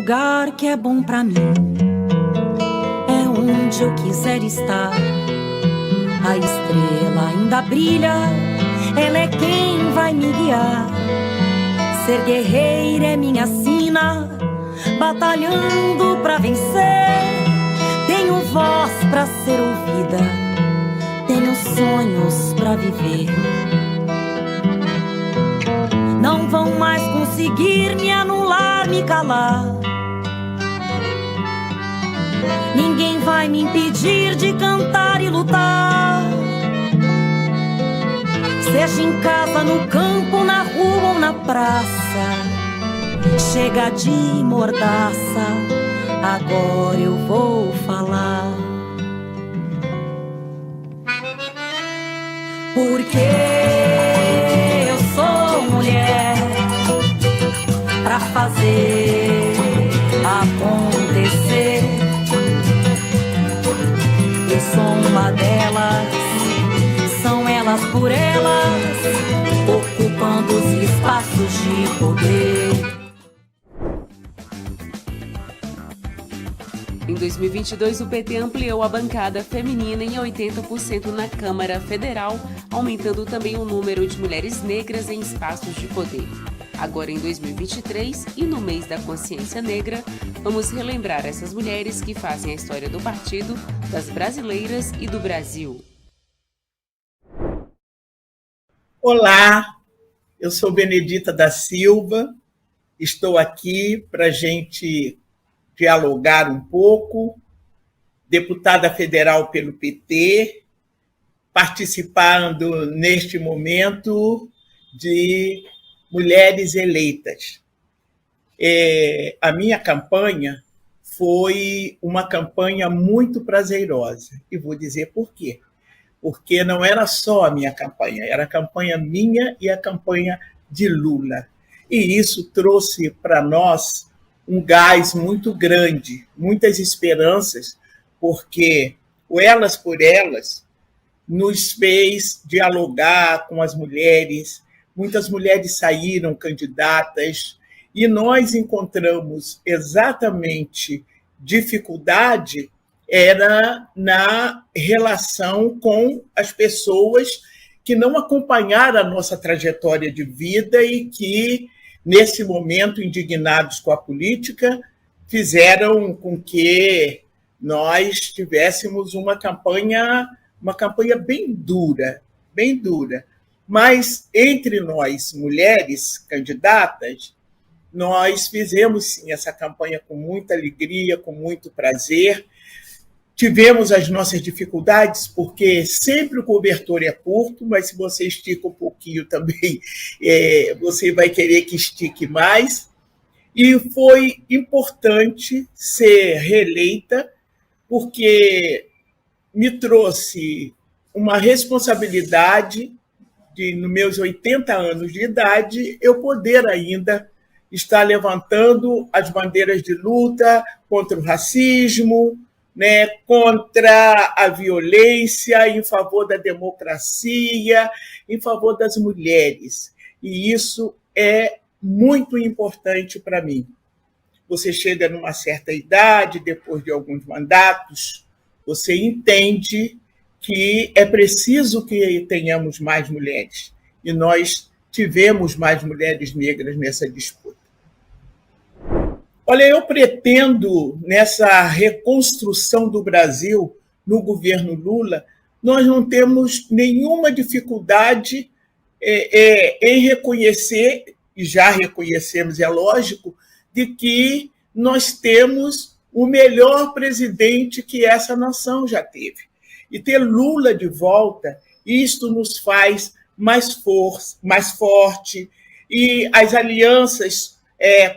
lugar que é bom pra mim, é onde eu quiser estar. A estrela ainda brilha, ela é quem vai me guiar. Ser guerreira é minha sina, batalhando pra vencer. Tenho voz pra ser ouvida, tenho sonhos pra viver. Não vão mais conseguir me anular, me calar. Ninguém vai me impedir de cantar e lutar. Seja em casa, no campo, na rua ou na praça. Chega de mordaça, agora eu vou falar. Porque eu sou mulher pra fazer acontecer. Eu sou uma delas, são elas por elas, ocupando os espaços de poder. Em 2022, o PT ampliou a bancada feminina em 80% na Câmara Federal, aumentando também o número de mulheres negras em espaços de poder. Agora, em 2023, e no mês da consciência negra, vamos relembrar essas mulheres que fazem a história do partido, das brasileiras e do Brasil. Olá, eu sou Benedita da Silva, estou aqui para a gente dialogar um pouco, deputada federal pelo PT, participando neste momento de Mulheres Eleitas. A minha campanha foi uma campanha muito prazerosa, e vou dizer por quê. Porque não era só a minha campanha, era a campanha minha e a campanha de Lula. E isso trouxe para nós um gás muito grande, muitas esperanças, porque o Elas por Elas nos fez dialogar com as mulheres, muitas mulheres saíram candidatas, e nós encontramos exatamente dificuldade era na relação com as pessoas que não acompanharam a nossa trajetória de vida e que, nesse momento, indignados com a política, fizeram com que nós tivéssemos uma campanha bem dura, bem dura. Mas, entre nós, mulheres candidatas, nós fizemos, sim, essa campanha com muita alegria, com muito prazer. Tivemos as nossas dificuldades, porque sempre o cobertor é curto, mas se você estica um pouquinho também, você vai querer que estique mais. E foi importante ser reeleita, porque me trouxe uma responsabilidade de, nos meus 80 anos de idade, eu poder ainda estar levantando as bandeiras de luta contra o racismo, né, contra a violência, em favor da democracia, em favor das mulheres. E isso é muito importante para mim. Você chega numa certa idade, depois de alguns mandatos, você entende que é preciso que tenhamos mais mulheres. E nós tivemos mais mulheres negras nessa disputa. Olha, eu pretendo, nessa reconstrução do Brasil, no governo Lula, nós não temos nenhuma dificuldade em reconhecer, e já reconhecemos, é lógico, de que nós temos o melhor presidente que essa nação já teve. E ter Lula de volta, isto nos faz mais forte, e as alianças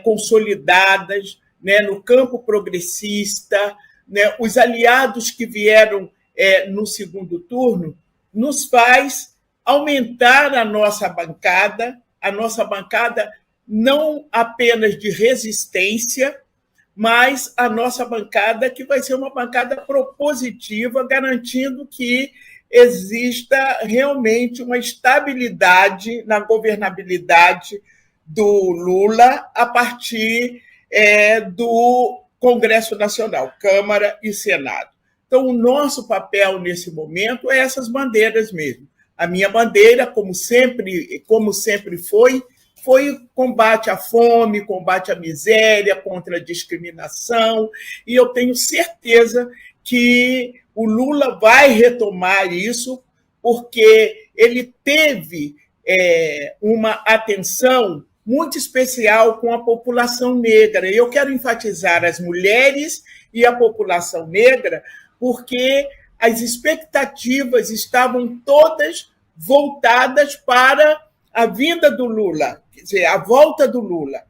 consolidadas, né, no campo progressista, né, os aliados que vieram no segundo turno, nos faz aumentar a nossa bancada não apenas de resistência, mas a nossa bancada que vai ser uma bancada propositiva, garantindo que exista realmente uma estabilidade na governabilidade do Lula a partir do Congresso Nacional, Câmara e Senado. Então, o nosso papel nesse momento é essas bandeiras mesmo. A minha bandeira, como sempre foi combate à fome, combate à miséria, contra a discriminação, e eu tenho certeza que o Lula vai retomar isso, porque ele teve uma atenção muito especial com a população negra. E eu quero enfatizar as mulheres e a população negra, porque as expectativas estavam todas voltadas para a vinda do Lula, quer dizer, a volta do Lula.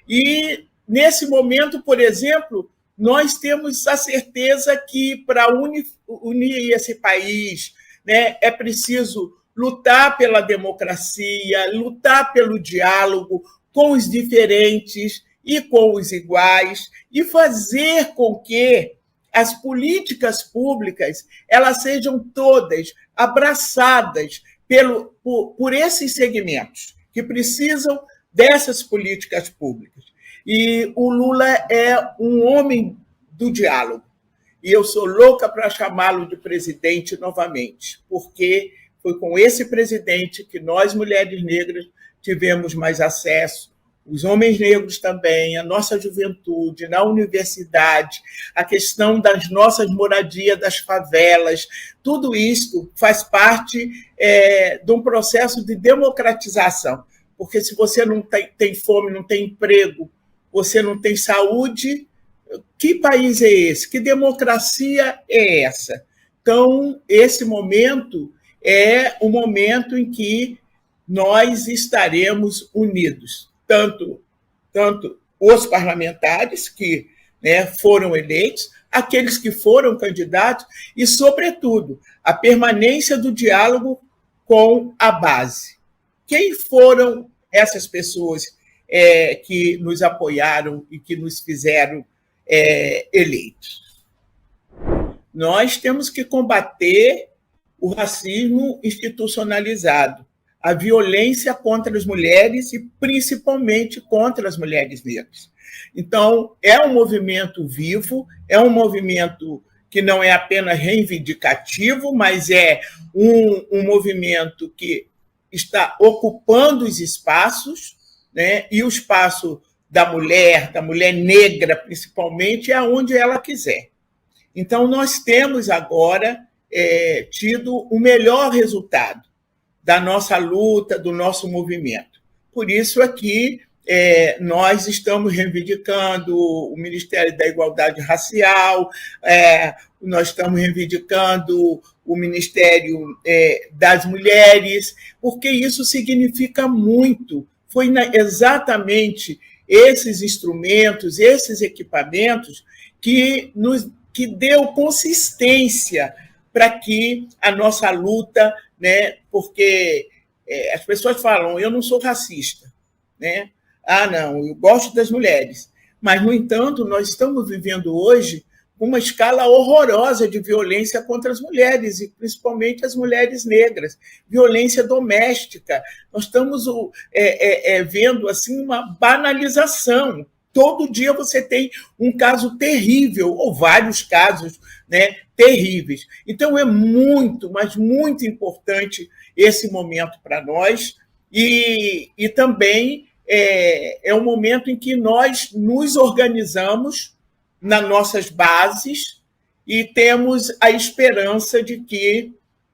E, nesse momento, por exemplo, nós temos a certeza que, para unir esse país, né, é preciso lutar pela democracia, lutar pelo diálogo com os diferentes e com os iguais, e fazer com que as políticas públicas elas sejam todas abraçadas por esses segmentos que precisam dessas políticas públicas. E o Lula é um homem do diálogo. E eu sou louca para chamá-lo de presidente novamente, porque foi com esse presidente que nós, mulheres negras, tivemos mais acesso, os homens negros também, a nossa juventude, na universidade, a questão das nossas moradias, das favelas, tudo isso faz parte de um processo de democratização, porque se você não tem fome, não tem emprego, você não tem saúde, que país é esse? Que democracia é essa? Então, esse momento é o momento em que nós estaremos unidos, tanto os parlamentares que, né, foram eleitos, aqueles que foram candidatos e, sobretudo, a permanência do diálogo com a base. Quem foram essas pessoas que nos apoiaram e que nos fizeram eleitos? Nós temos que combater o racismo institucionalizado, a violência contra as mulheres e principalmente contra as mulheres negras. Então, é um movimento vivo, é um movimento que não é apenas reivindicativo, mas é um movimento que está ocupando os espaços, né? E o espaço da mulher negra, principalmente, é onde ela quiser. Então, nós temos agora tido o melhor resultado da nossa luta, do nosso movimento. Por isso, aqui, nós estamos reivindicando o Ministério da Igualdade Racial, nós estamos reivindicando o Ministério das Mulheres, porque isso significa muito. Foi exatamente esses instrumentos, esses equipamentos que deu consistência para que a nossa luta, né, porque as pessoas falam, eu não sou racista, né? Não, eu gosto das mulheres. Mas, no entanto, nós estamos vivendo hoje uma escala horrorosa de violência contra as mulheres, e principalmente as mulheres negras, violência doméstica. Nós estamos vendo assim, uma banalização. Todo dia você tem um caso terrível, ou vários casos, né, terríveis. Então, é muito, mas muito importante esse momento para nós, e também é um momento em que nós nos organizamos nas nossas bases e temos a esperança de que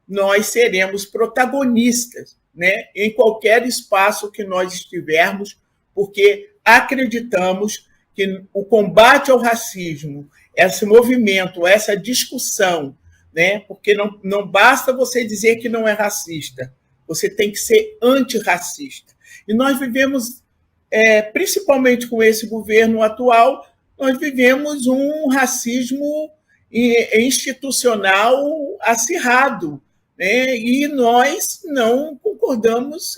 nós seremos protagonistas, né, em qualquer espaço que nós estivermos, porque acreditamos que o combate ao racismo, esse movimento, essa discussão, né, porque não basta você dizer que não é racista, você tem que ser antirracista. E nós vivemos, principalmente com esse governo atual, nós vivemos um racismo institucional acirrado, né, e nós não concordamos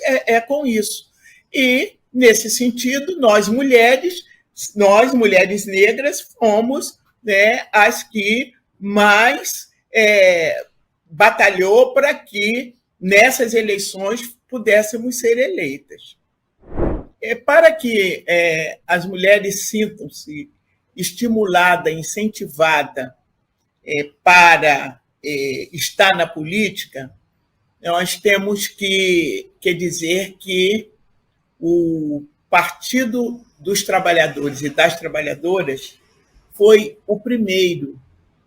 com isso. E, nesse sentido, nós mulheres negras, fomos, né, as que mais batalhou para que nessas eleições pudéssemos ser eleitas. para que as mulheres sintam-se estimuladas, incentivadas para estar na política, nós temos que dizer que o Partido dos Trabalhadores e das Trabalhadoras foi o primeiro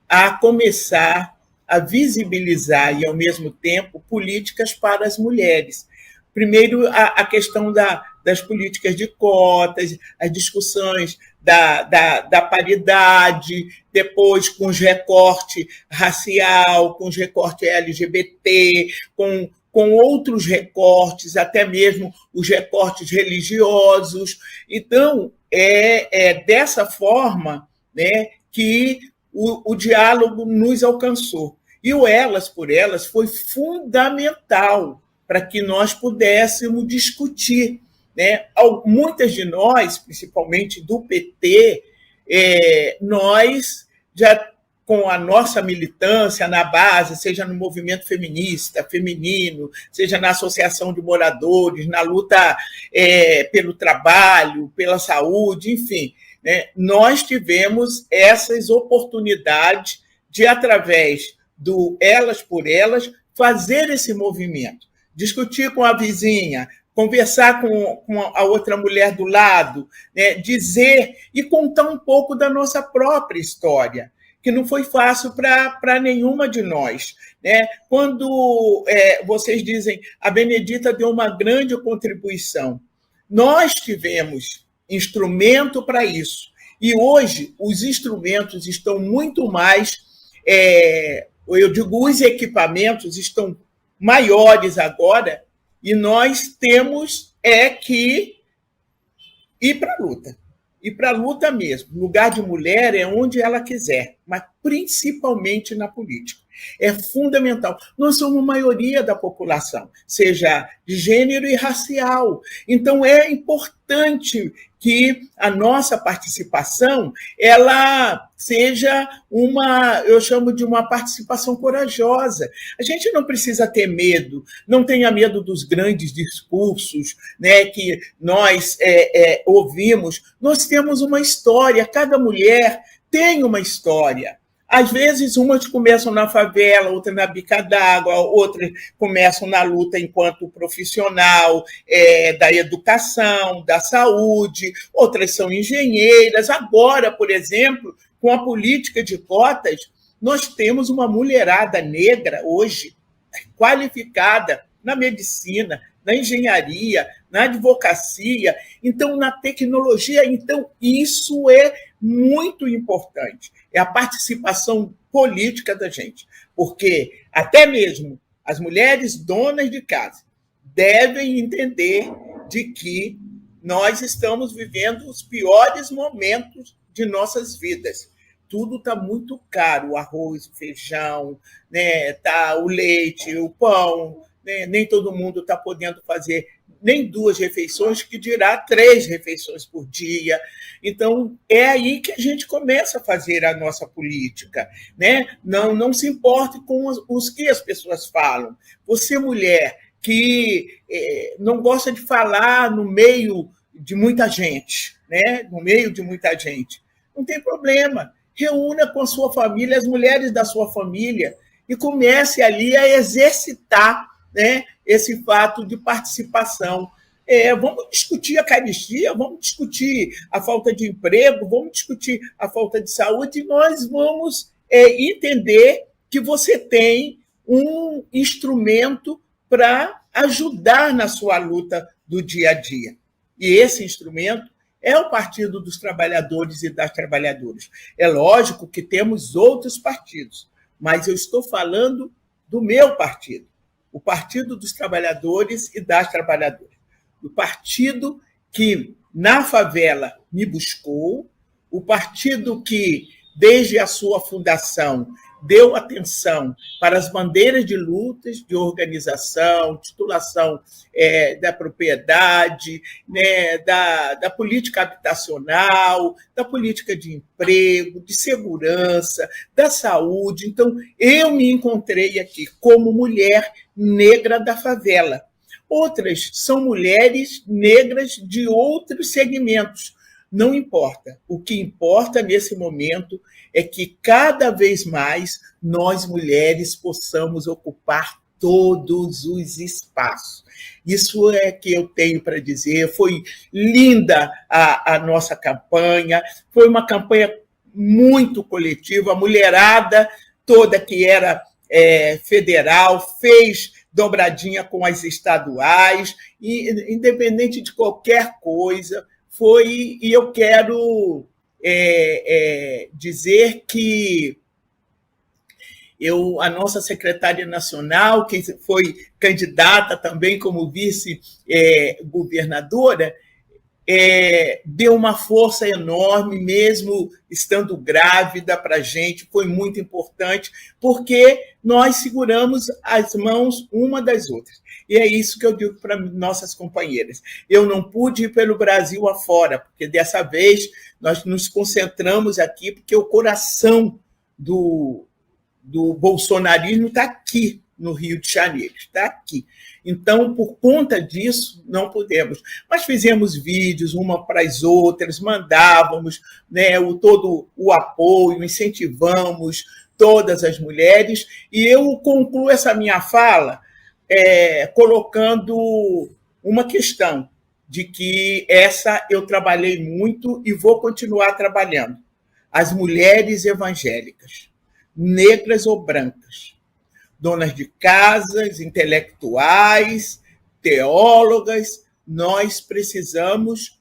a começar a visibilizar e, ao mesmo tempo, políticas para as mulheres. Primeiro, a questão das políticas de cotas, as discussões da paridade, depois com os recortes racial, com os recortes LGBT, com outros recortes, até mesmo os recortes religiosos. Então, é dessa forma, né, que o diálogo nos alcançou. E o Elas por Elas foi fundamental para que nós pudéssemos discutir, né? Muitas de nós, principalmente do PT, nós já, com a nossa militância na base, seja no movimento feminista, feminino, seja na associação de moradores, na luta pelo trabalho, pela saúde, enfim, né? Nós tivemos essas oportunidades de, através do Elas por Elas, fazer esse movimento, discutir com a vizinha, conversar com a outra mulher do lado, né? Dizer e contar um pouco da nossa própria história, que não foi fácil para nenhuma de nós, né? Quando vocês dizem a Benedita deu uma grande contribuição, nós tivemos instrumento para isso, e hoje os instrumentos estão muito mais, eu digo, os equipamentos estão maiores agora, e nós temos que ir para a luta. Ir para a luta mesmo. O lugar de mulher é onde ela quiser, mas principalmente na política. É fundamental. Nós somos a maioria da população, seja de gênero e racial. Então, é importante que a nossa participação ela seja eu chamo de uma participação corajosa. A gente não precisa ter medo, não tenha medo dos grandes discursos, né, que nós ouvimos. Nós temos uma história, cada mulher tem uma história. Às vezes, umas começam na favela, outras na bica d'água, outras começam na luta enquanto profissional da educação, da saúde, outras são engenheiras. Agora, por exemplo, com a política de cotas, nós temos uma mulherada negra hoje qualificada na medicina, na engenharia, na advocacia, então na tecnologia. Então, isso é muito importante. É a participação política da gente, porque até mesmo as mulheres donas de casa devem entender de que nós estamos vivendo os piores momentos de nossas vidas. Tudo está muito caro, o arroz, o feijão, né, o leite, o pão, né, nem todo mundo está podendo fazer nem 2 refeições, que dirá 3 refeições por dia. Então, é aí que a gente começa a fazer a nossa política, né? Não se importe com os que as pessoas falam. Você, mulher, que não gosta de falar no meio de muita gente, né? No meio de muita gente, não tem problema. Reúna com a sua família, as mulheres da sua família, e comece ali a exercitar, né, esse fato de participação. Vamos discutir a carestia, vamos discutir a falta de emprego, vamos discutir a falta de saúde, e nós vamos entender que você tem um instrumento para ajudar na sua luta do dia a dia. E esse instrumento é o Partido dos Trabalhadores e das Trabalhadoras. É lógico que temos outros partidos, mas eu estou falando do meu partido, o Partido dos Trabalhadores e das Trabalhadoras. O partido que, na favela, me buscou, o partido que, desde a sua fundação, deu atenção para as bandeiras de lutas, de organização, titulação da propriedade, né, da política habitacional, da política de emprego, de segurança, da saúde. Então, eu me encontrei aqui como mulher negra da favela, outras são mulheres negras de outros segmentos. Não importa. O que importa nesse momento é que cada vez mais nós, mulheres, possamos ocupar todos os espaços. Isso é que eu tenho para dizer. Foi linda a nossa campanha, foi uma campanha muito coletiva, a mulherada toda que era federal fez dobradinha com as estaduais, e, independente de qualquer coisa, foi, e eu quero dizer que a nossa secretária nacional, que foi candidata também como vice-governadora, deu uma força enorme, mesmo estando grávida para a gente, foi muito importante, porque nós seguramos as mãos uma das outras. E é isso que eu digo para nossas companheiras. Eu não pude ir pelo Brasil afora, porque dessa vez nós nos concentramos aqui, porque o coração do bolsonarismo está aqui no Rio de Janeiro, está aqui. Então, por conta disso, não pudemos. Mas fizemos vídeos uma para as outras, mandávamos, né, todo o apoio, incentivamos todas as mulheres, e eu concluo essa minha fala colocando uma questão, de que essa eu trabalhei muito e vou continuar trabalhando. As mulheres evangélicas, negras ou brancas, donas de casas, intelectuais, teólogas, nós precisamos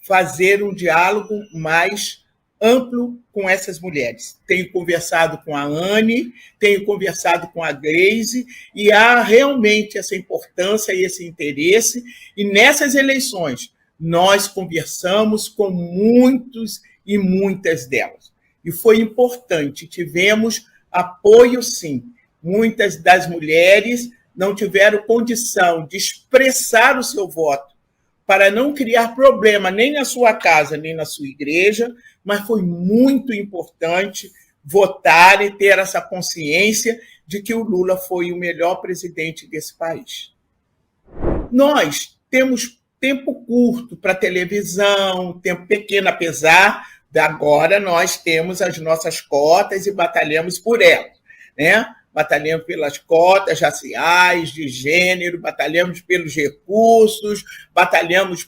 fazer um diálogo mais amplo com essas mulheres. Tenho conversado com a Anne, tenho conversado com a Grace, e há realmente essa importância e esse interesse, e nessas eleições nós conversamos com muitos e muitas delas. E foi importante, tivemos apoio, sim. Muitas das mulheres não tiveram condição de expressar o seu voto para não criar problema nem na sua casa, nem na sua igreja, mas foi muito importante votar e ter essa consciência de que o Lula foi o melhor presidente desse país. Nós temos tempo curto para televisão, tempo pequeno, apesar de agora nós temos as nossas cotas e batalhamos por elas, né? Batalhamos pelas cotas raciais, de gênero, batalhamos pelos recursos, batalhamos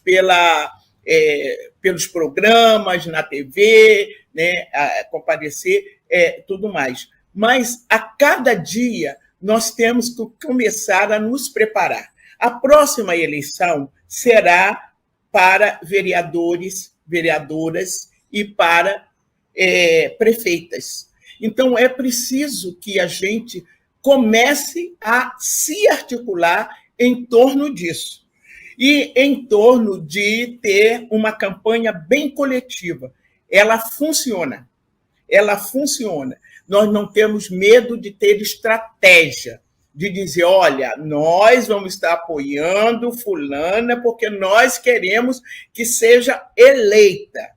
pelos programas na TV, né, comparecer, tudo mais. Mas, a cada dia, nós temos que começar a nos preparar. A próxima eleição será para vereadores, vereadoras e para prefeitas. Então, é preciso que a gente comece a se articular em torno disso. E em torno de ter uma campanha bem coletiva. Ela funciona. Ela funciona. Nós não temos medo de ter estratégia, de dizer, olha, nós vamos estar apoiando fulana porque nós queremos que seja eleita.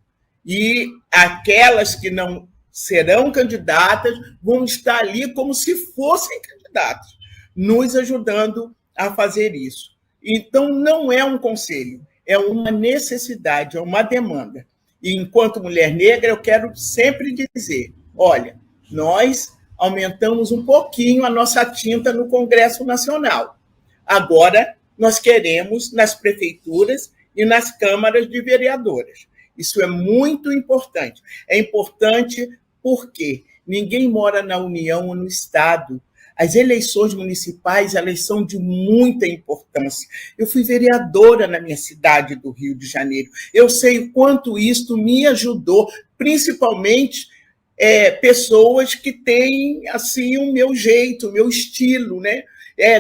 E aquelas que não serão candidatas vão estar ali como se fossem candidatos, nos ajudando a fazer isso. Então, não é um conselho, é uma necessidade, é uma demanda. E, enquanto mulher negra, eu quero sempre dizer, olha, nós aumentamos um pouquinho a nossa tinta no Congresso Nacional. Agora, nós queremos nas prefeituras e nas câmaras de vereadoras. Isso é muito importante. É importante porque ninguém mora na União ou no Estado. As eleições municipais, elas são de muita importância. Eu fui vereadora na minha cidade do Rio de Janeiro. Eu sei o quanto isso me ajudou, principalmente pessoas que têm assim, o meu jeito, o meu estilo, né?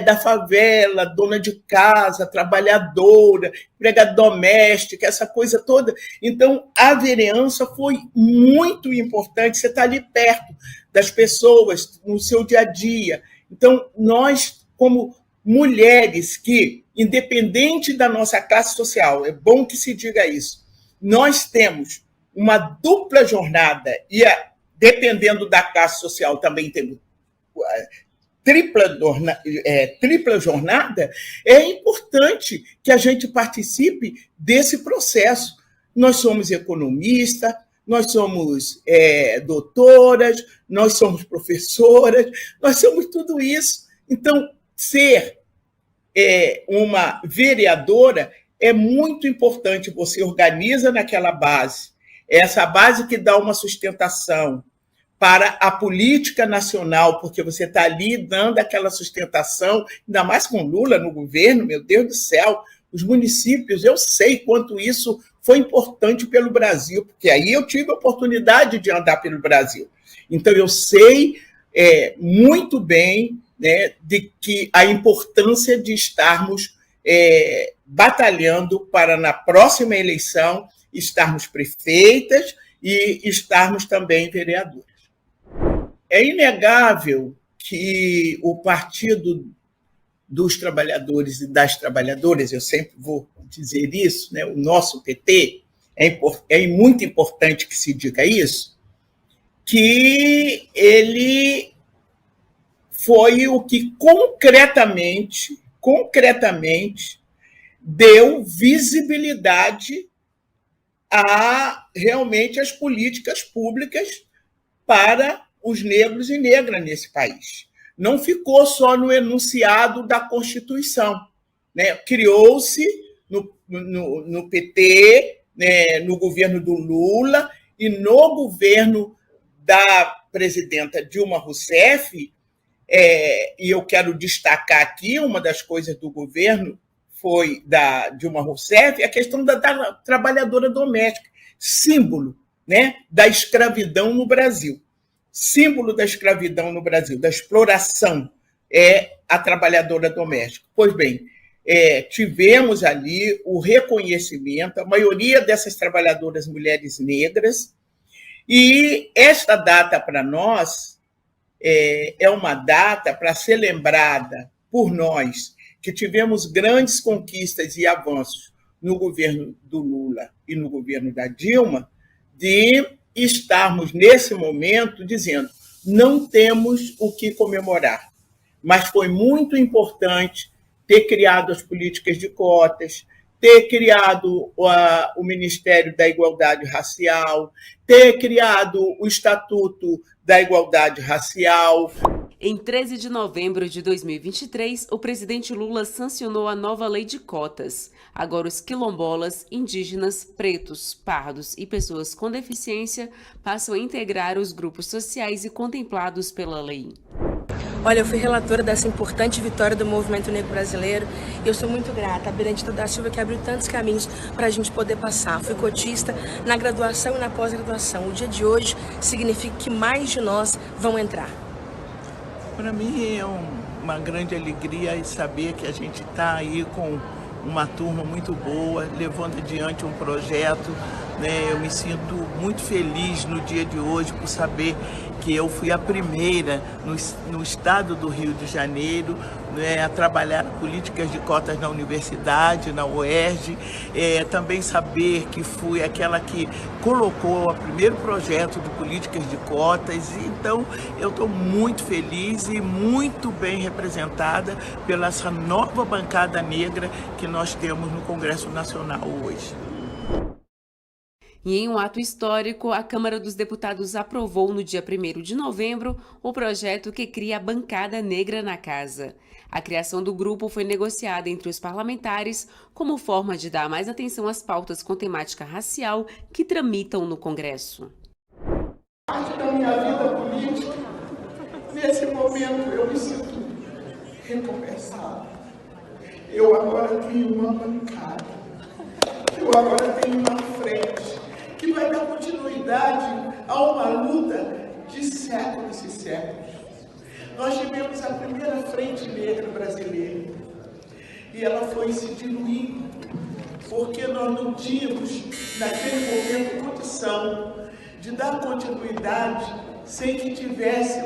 Da favela, dona de casa, trabalhadora, empregada doméstica, essa coisa toda. Então, a vereança foi muito importante, você está ali perto das pessoas, no seu dia a dia. Então, nós, como mulheres que, independente da nossa classe social, é bom que se diga isso, nós temos uma dupla jornada, e dependendo da classe social também tripla jornada, é importante que a gente participe desse processo. Nós somos economistas, nós somos doutoras, nós somos professoras, nós somos tudo isso. Então, ser uma vereadora é muito importante. Você organiza naquela base, essa base que dá uma sustentação para a política nacional, porque você está ali dando aquela sustentação, ainda mais com Lula no governo, meu Deus do céu, os municípios, eu sei quanto isso foi importante pelo Brasil, porque aí eu tive a oportunidade de andar pelo Brasil. Então, eu sei muito bem, né, de que a importância de estarmos batalhando para, na próxima eleição, estarmos prefeitas e estarmos também vereadoras. É inegável que o Partido dos Trabalhadores e das Trabalhadoras, eu sempre vou dizer isso, né, o nosso PT, é muito importante que se diga isso, que ele foi o que concretamente deu visibilidade a realmente as políticas públicas para os negros e negras nesse país. Não ficou só no enunciado da Constituição, né? Criou-se no PT, né, no governo do Lula e no governo da presidenta Dilma Rousseff, e eu quero destacar aqui uma das coisas do governo foi da Dilma Rousseff, a questão da trabalhadora doméstica, símbolo, né, da escravidão no Brasil. Símbolo da escravidão no Brasil, da exploração, é a trabalhadora doméstica. Pois bem, tivemos ali o reconhecimento, a maioria dessas trabalhadoras mulheres negras, e esta data para nós é uma data para ser lembrada por nós, que tivemos grandes conquistas e avanços no governo do Lula e no governo da Dilma, de estarmos, nesse momento, dizendo não temos o que comemorar, mas foi muito importante ter criado as políticas de cotas, ter criado o Ministério da Igualdade Racial, ter criado o Estatuto da Igualdade Racial. Em 13 de novembro de 2023, o presidente Lula sancionou a nova lei de cotas. Agora, os quilombolas, indígenas, pretos, pardos e pessoas com deficiência passam a integrar os grupos sociais e contemplados pela lei. Olha, eu fui relatora dessa importante vitória do movimento negro brasileiro e eu sou muito grata a Benedita da Silva, que abriu tantos caminhos para a gente poder passar. Fui cotista na graduação e na pós-graduação. O dia de hoje significa que mais de nós vão entrar. Para mim é uma grande alegria saber que a gente está aí com uma turma muito boa, levando adiante um projeto, né? Eu me sinto muito feliz no dia de hoje por saber que eu fui a primeira no estado do Rio de Janeiro, né, a trabalhar políticas de cotas na universidade, na UERJ, também saber que fui aquela que colocou o primeiro projeto de políticas de cotas, então eu estou muito feliz e muito bem representada pela essa nova bancada negra que nós temos no Congresso Nacional hoje. E em um ato histórico, a Câmara dos Deputados aprovou no dia 1º de novembro o projeto que cria a Bancada Negra na Casa. A criação do grupo foi negociada entre os parlamentares como forma de dar mais atenção às pautas com temática racial que tramitam no Congresso. Parte da minha vida política, nesse momento eu me sinto recompensado. Eu agora tenho uma bancada, eu agora tenho uma frente que vai dar continuidade a uma luta de séculos e séculos. Nós tivemos a primeira frente negra brasileira e ela foi se diluindo porque nós não tínhamos, naquele momento, condição de dar continuidade sem que tivesse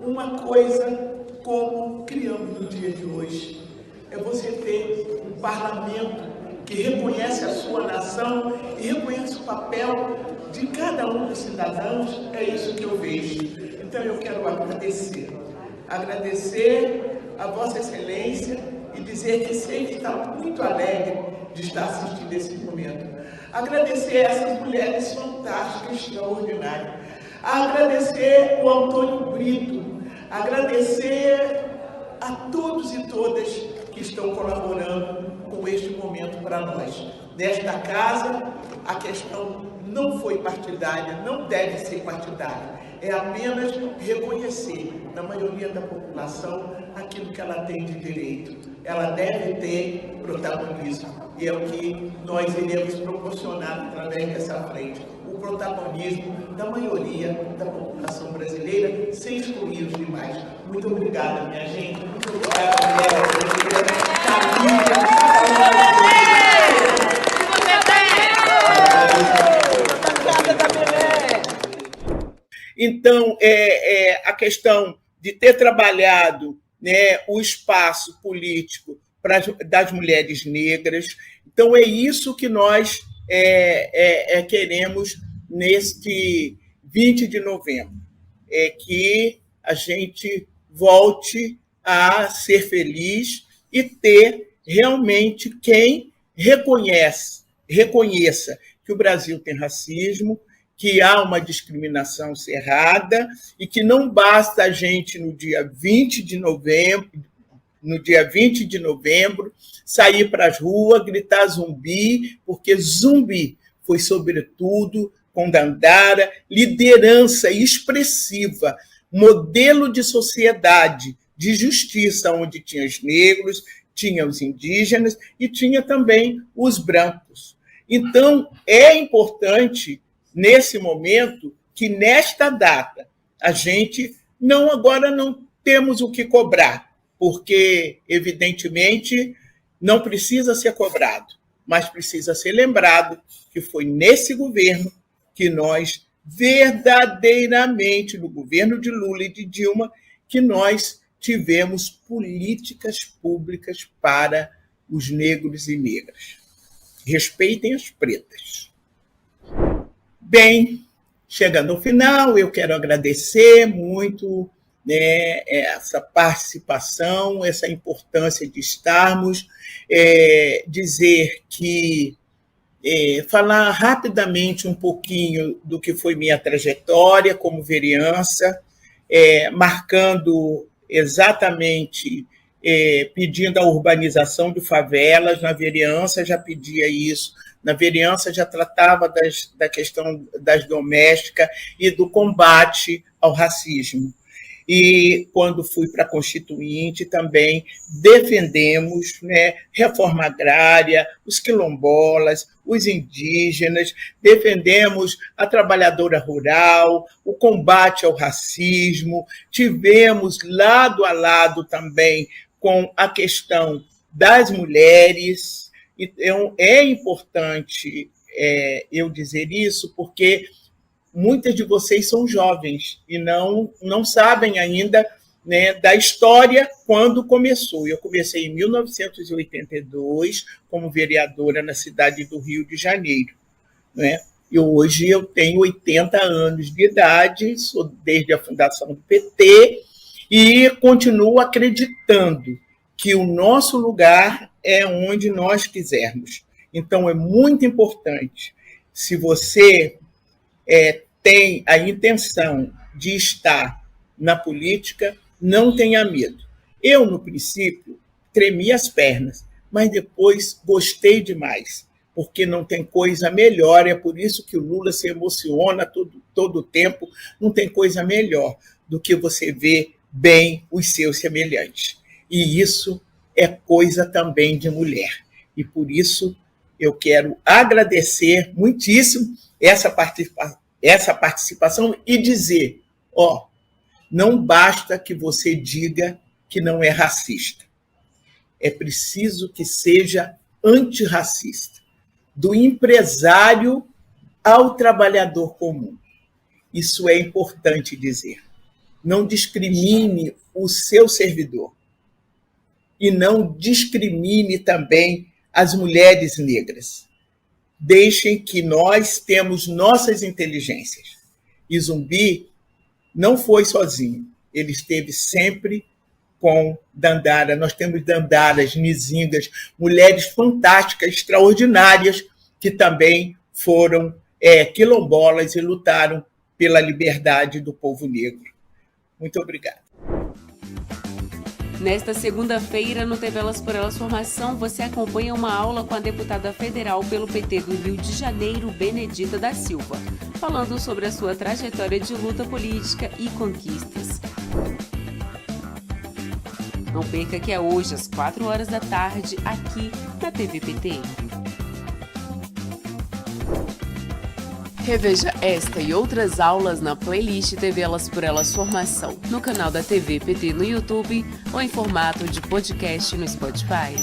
uma coisa como criamos no dia de hoje. É você ter um parlamento que reconhece a sua nação e reconhece o papel de cada um dos cidadãos, é isso que eu vejo. Então eu quero agradecer agradecer a Vossa Excelência e dizer que sei que está muito alegre de estar assistindo esse momento. Agradecer a essas mulheres fantásticas, extraordinárias. Agradecer o Antônio Brito, agradecer a todos e todas que estão colaborando com este momento para nós. Nesta casa, a questão não foi partidária, não deve ser partidária. É apenas reconhecer, na maioria da população, aquilo que ela tem de direito. Ela deve ter protagonismo. E é o que nós iremos proporcionar através dessa frente. O protagonismo da maioria da população brasileira, sem excluir os demais. Muito obrigada, minha gente. Muito obrigada, Então, a questão de ter trabalhado, né, o espaço político das mulheres negras. Então, é isso que nós queremos neste 20 de novembro, é que a gente volte a ser feliz e ter realmente quem reconheça que o Brasil tem racismo, que há uma discriminação cerrada e que não basta a gente, no dia 20 de novembro, sair para as ruas, gritar zumbi, porque zumbi foi, sobretudo, com Dandara, liderança expressiva, modelo de sociedade, de justiça, onde tinha os negros, tinha os indígenas e tinha também os brancos. Então, é importante, nesse momento, que nesta data a gente agora não temos o que cobrar, porque, evidentemente, não precisa ser cobrado, mas precisa ser lembrado que foi nesse governo que nós, verdadeiramente, no governo de Lula e de Dilma, que nós tivemos políticas públicas para os negros e negras. Respeitem as pretas. Bem, chegando ao final, eu quero agradecer muito, né, essa participação, essa importância de estarmos, dizer que, falar rapidamente um pouquinho do que foi minha trajetória como vereança, marcando exatamente, pedindo a urbanização de favelas. Na vereança já pedia isso, na vereança já tratava da questão das domésticas e do combate ao racismo. E, quando fui para a Constituinte, também defendemos, né, reforma agrária, os quilombolas, os indígenas, defendemos a trabalhadora rural, o combate ao racismo, tivemos lado a lado também com a questão das mulheres. Então, é importante eu dizer isso, porque muitas de vocês são jovens e não sabem ainda, né, da história quando começou. Eu comecei em 1982 como vereadora na cidade do Rio de Janeiro, né? E hoje eu tenho 80 anos de idade, sou desde a fundação do PT e continuo acreditando que o nosso lugar é onde nós quisermos. Então, é muito importante, se você tem a intenção de estar na política, não tenha medo. Eu, no princípio, tremi as pernas, mas depois gostei demais, porque não tem coisa melhor, é por isso que o Lula se emociona todo o tempo, não tem coisa melhor do que você ver bem os seus semelhantes. E isso é coisa também de mulher. E por isso eu quero agradecer muitíssimo essa participação e dizer, não basta que você diga que não é racista. É preciso que seja antirracista, do empresário ao trabalhador comum. Isso é importante dizer. Não discrimine o seu servidor e não discrimine também as mulheres negras. Deixem que nós temos nossas inteligências. E Zumbi não foi sozinho. ele esteve sempre com Dandara. Nós temos Dandaras, Nizingas, mulheres fantásticas, extraordinárias, que também foram quilombolas e lutaram pela liberdade do povo negro. Muito obrigada. Nesta segunda-feira, no TV Elas por Elas Formação, você acompanha uma aula com a deputada federal pelo PT do Rio de Janeiro, Benedita da Silva, falando sobre a sua trajetória de luta política e conquistas. Não perca que é hoje, às 16h, aqui na TV PT. Reveja esta e outras aulas na playlist TV Elas por Elas Formação, no canal da TV PT no YouTube ou em formato de podcast no Spotify.